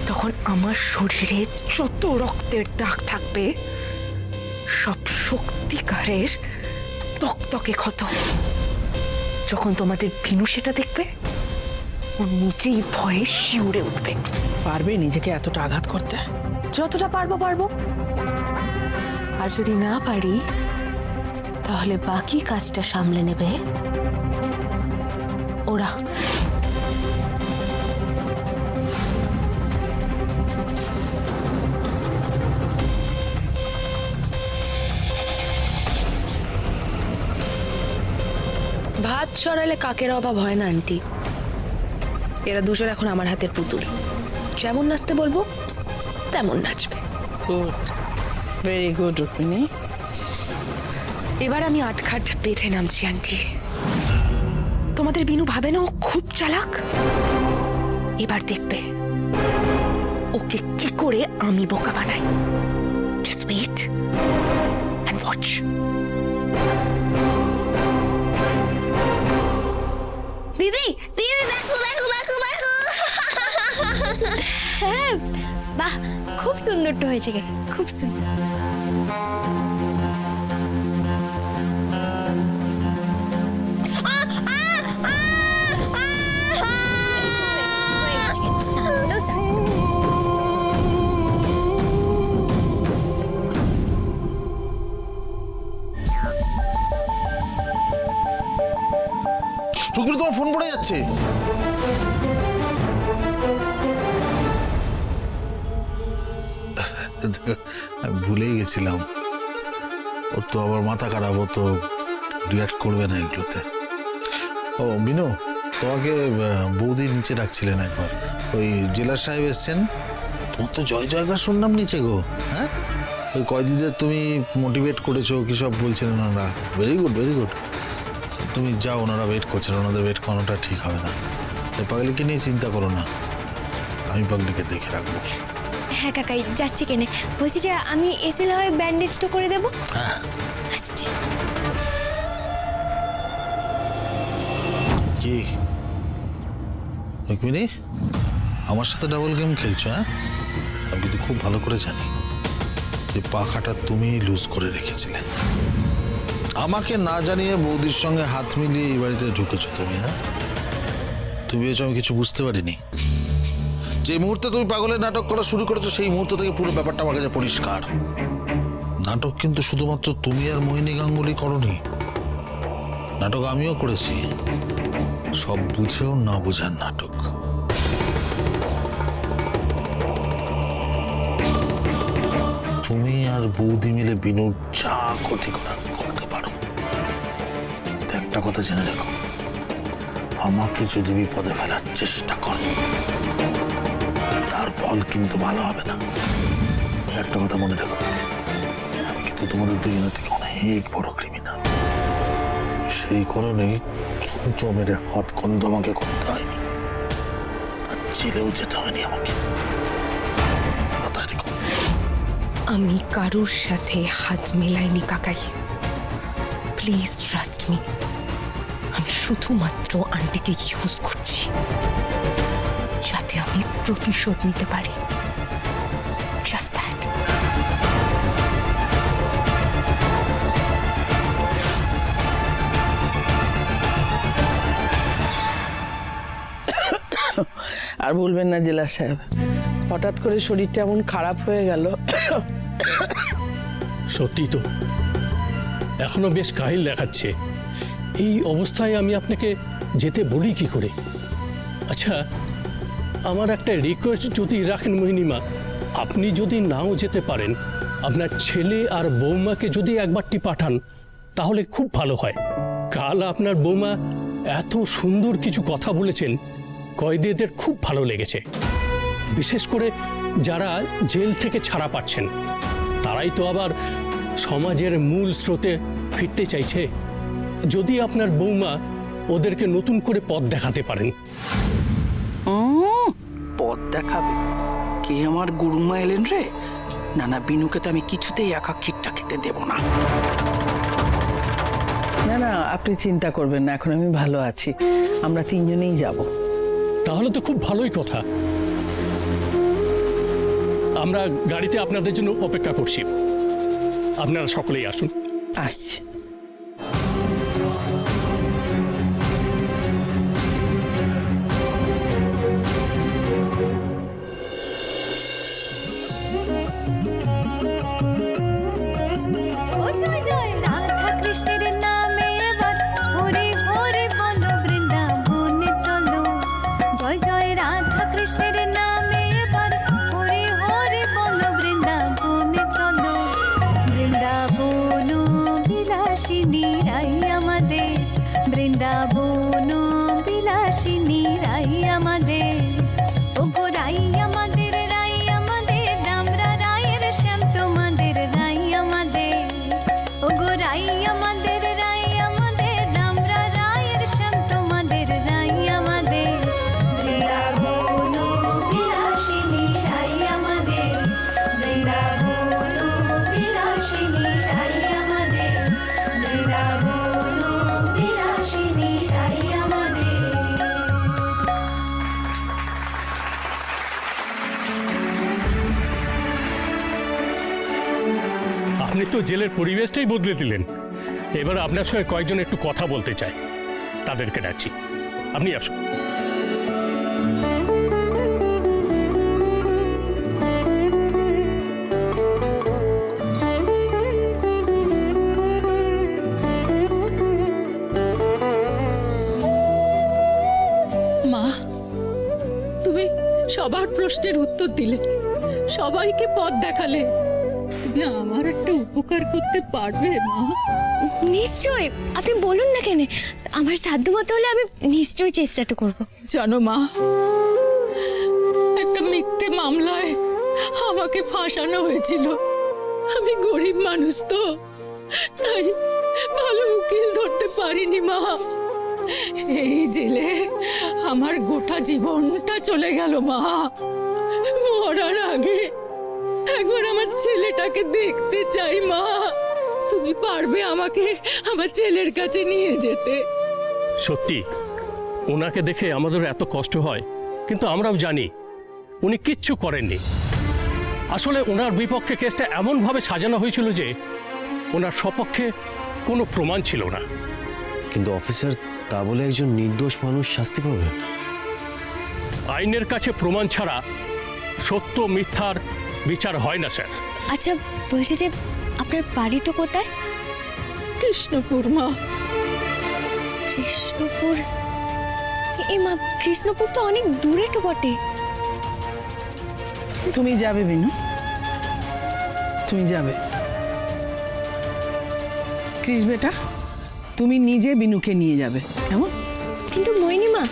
তখন আমার শরীরে যত রক্তের দাগ থাকবে সব সত্যিকারের তকতকে ক্ষত। যখন তোমাদের বিনু সেটা দেখবে ও নিজেই ভয়ে শিউরে উঠবে। পারবে নিজেকে এতটা আঘাত করতে? যতটা পারবো। আর যদি না পারি তাহলে বাকি কাজটা সামলে নেবে ওরা। ভাত ছড়ালে কাকের অভাব হয় না আন্টি। এরা দুজন এখন আমার হাতের পুতুল, যেমন নাচতে বলবো তেমন নাচবে। Good, very good Rukmini. এবার আমি আটঘাট বেঁধে নামছি আন্টি। তোমাদের বিনু ভাবে না ও খুব চালাক? এবার দেখবে ওকে কি করে আমি বোকা বানাই। Just wait and watch. দিদি দিদি দেখো দেখো দেখো দেখো। হ্যাঁ বাহ, খুব সুন্দরটা হয়েছে, খুব সুন্দর। রুক্মিণী, তোমার ফোন পড়ে যাচ্ছে। আমি ভুলেই গেছিলাম, ওর তো আবার মাথা খারাপ, ও তো রিয়াক্ট করবে না এগুলোতে। ও বিনু, তোমাকে বৌদি নিচে ডাকছিলেন একবার। ওই জেলার সাহেব এসছেন, তোমার তো জয় জয়কার শুনলাম নিচে গো। হ্যাঁ, ওই কয়েদিদের তুমি মোটিভেট করেছো কি সব বলছিলেন ওনারা। Very good, very good. তুমি যাও, ওনারা ওয়েট করছেন, ওনাদের ওয়েট করানোটা ঠিক হবে না। পাগলিকে নিয়ে চিন্তা করো না, আমি পাগলিকে দেখে রাখবো। হ্যাঁ কাকাই, যাচ্ছি কেনে। বলছি যে আমি এসে হয় ব্যান্ডেজটা করে দেবো। হ্যাঁ, আসছি। কি রুক্মিণী, আমার সাথে ডাবল গেম খেলছো? হ্যাঁ, আমি কিন্তু খুব ভালো করে জানি যে পাখাটা তুমি লুজ করে রেখেছিলে। আমাকে না জানিয়ে বৌদির সঙ্গে হাত মিলিয়ে এই বাড়িতে ঢুকেছো তুমি। হ্যাঁ, তুমি ভেবেছো আমি কিছু বুঝতে পারিনি? যে মুহূর্তে তুমি পাগলের নাটক করা শুরু করেছো সেই মুহূর্ত থেকে পুরো ব্যাপারটা আমার কাছে পরিষ্কার। নাটক কিন্তু শুধুমাত্র তুমি আর মোহিনী গাঙ্গুলি করনি, নাটক আমিও করেছি। সব বুঝেও না বোঝার নাটক। তুমি আর বৌদি মিলে বিনুর যা ক্ষতি করার করতে পারো। একটা কথা জেনে রেখো, আমাকে যদি বিপদে ফেলার চেষ্টা করো তার ফল কিন্তু ভালো হবে না। একটা কথা মনে রেখো, আমি কিন্তু তোমাদের দুজনের থেকে অনেক বড় ক্রিমিনাল। সেই কারণে মেরে হাত খন্ড আমাকে করতে হয়নি, আর জেলেও যেতে হয়নি আমাকে। মাথায় রেখো। আমি কারুর সাথে হাত মেলাইনি কাকাই, প্লিজ ট্রাস্ট মি। আমি শুধুমাত্র আন্টিকে ইউজ করছি যাতে আমি প্রতিশোধ নিতে পারি। Just that. আর বলবেন না জেলা সাহেব, হঠাৎ করে শরীরটা এমন খারাপ হয়ে গেল। সত্যি তো এখনো বেশ কাহিল দেখাচ্ছে। এই অবস্থায় আমি আপনাকে যেতে বলি কি করে? আচ্ছা, আমার একটা রিকোয়েস্ট যদি রাখেন মোহিনীমা, আপনি যদি নাও যেতে পারেন, আপনার ছেলে আর বৌমাকে যদি একবারটি পাঠান তাহলে খুব ভালো হয়। কাল আপনার বৌমা এত সুন্দর কিছু কথা বলেছেন, কয়েদিদের খুব ভালো লেগেছে। বিশেষ করে যারা জেল থেকে ছাড়া পাচ্ছেন, তারাই তো আবার সমাজের মূল স্রোতে ফিরতে চাইছে। যদি আপনার বৌমা ওদেরকে নতুন করে পথ দেখাতে পারেন। পথ দেখাবে? কে আমার গুরুমা এলেন রে? না না, বিনুকে তো আমি কিছুতেই একা খিটটা খেতে দেব না। না না, আপনি চিন্তা করবেন না, এখন আমি ভালো আছি। আমরা তিনজনেই যাব। তাহলে তো খুব ভালোই কথা। আমরা গাড়িতে আপনাদের জন্য অপেক্ষা করছি, আপনারা সকলেই আসুন। আসছি। ও জয় জয় রাধা কৃষ্ণের নামে এবার হরে হরে বলো বৃন্দাবনে চলো। জয় জয় রাধা কৃষ্ণের নামে এবার হরে হরে বলো বৃন্দাবনে চলো। বৃন্দাবন বিলাসিনী রাই আমাদের, বৃন্দাবন বিলাসিনী রাই আমাদের। ও গো রাই আমাদের, রাই আমাদের, আমরা রায়ের শ্যাম তোমাদের রাই আমাদের। ও গো রাই আমাদের, রাই আমাদের, আমরা রায়ের শ্যাম তোমাদের রাই আমাদের। বৃন্দাবন বিলাসিনী রাই আমাদের, বৃন্দাবন বিলাসিনী রাই আমাদের, বৃন্দাবন বিলাসিনী রাই আমাদের। আপনি তো জেলের পরিবেশটাই বদলে দিলেন। এবার আপনার সঙ্গে কয়েকজন একটু কথা বলতে চাই, তাদেরকে ডাকছি, আপনি আসুন। মা, তুমি সবার প্রশ্নের উত্তর দিলে, সবাইকে পথ দেখালে। তুমি আমার একটা উপকার করতে পারবে মা? নিশ্চয়ই, আপনি বলুন না কেন, আমার সাধ্য মতো হলে আমি নিশ্চয়ই চেষ্টাটা করব। জানো মা, একটা মিথ্যে মামলায় আমাকে ফাঁসানো হয়েছিল। আমি গরিব মানুষ তো, তাই ভালো উকিল ধরতে পারিনি মা। এই জেলে আমার গোটা জীবনটা চলে গেল মা। মরার আগে একবার আমার ছেলেটাকে দেখতে চাই মা। তুমি পারবে আমাকে আমার ছেলের কাছে নিয়ে যেতে? সত্যি ওনাকে দেখে আমাদের এত কষ্ট হয়, কিন্তু আমরাও জানি উনি কিচ্ছু করেননি। আসলে ওনার বিপক্ষে কেসটা এমনভাবে সাজানো হয়েছিল যে ওনার সপক্ষে কোনো প্রমাণ ছিল না। কিন্তু অফিসার, তা বলে একজন নির্দোষ মানুষ শাস্তি পাবে? আইনের কাছে প্রমাণ ছাড়া সত্য মিথ্যার বিচার হয় না স্যার। আচ্ছা, বলছি যে আপনার বাড়িটা কোথায়? কৃষ্ণপুর মা। কৃষ্ণপুর? এ মা, কৃষ্ণপুর তো অনেক দূরে তো বটে। তুমি যাবে বিনু, তুমি যাবে। কৃষ বেটা, তুমি নিজে বিনুকে নিয়ে যাবে, কেমন? কিন্তু মোহিনী মা,